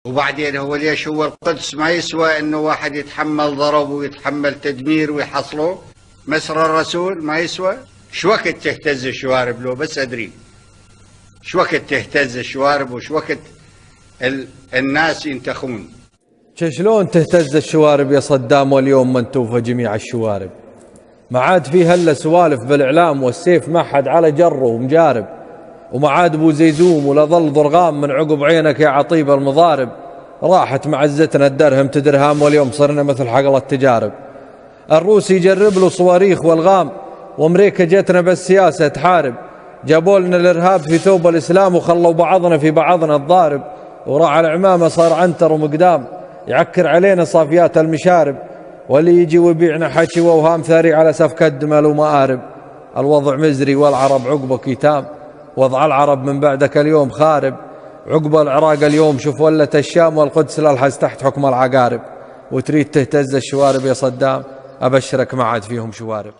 وبعدين هو ليش هو القدس ما يسوى انه واحد يتحمل ضرب ويتحمل تدمير ويحصله؟ مسر الرسول ما يسوى؟ شو وقت تهتز الشوارب له بس ادري؟ شو وقت تهتز الشوارب وشو وقت الناس ينتخون؟ شلون تهتز الشوارب يا صدام واليوم منتوفة جميع الشوارب؟ ما عاد فيه الا سوالف بالاعلام والسيف ما حد على جره ومجارب، وما عاد ابو زيزوم ولا ظل ضرغام من عقب عينك يا عطيب المضارب. راحت معزتنا الدرهم تدرهام واليوم صرنا مثل حقل التجارب. الروس يجرب له صواريخ والغام وامريكا جتنا بالسياسة تحارب. جابوا لنا الارهاب في ثوب الاسلام وخلوا بعضنا في بعضنا الضارب. وراعى العمامة صار عنتر ومقدام يعكر علينا صافيات المشارب، واللي يجي ويبيعنا حكي واوهام ثاري على سفك الدمل ومآرب. الوضع مزري والعرب عقبك يتام، وضع العرب من بعدك اليوم خارب. عقب العراق اليوم شوف ولت الشام والقدس للحز تحت حكم العقارب. وتريد تهتز الشوارب يا صدام، أبشرك ما عاد فيهم شوارب.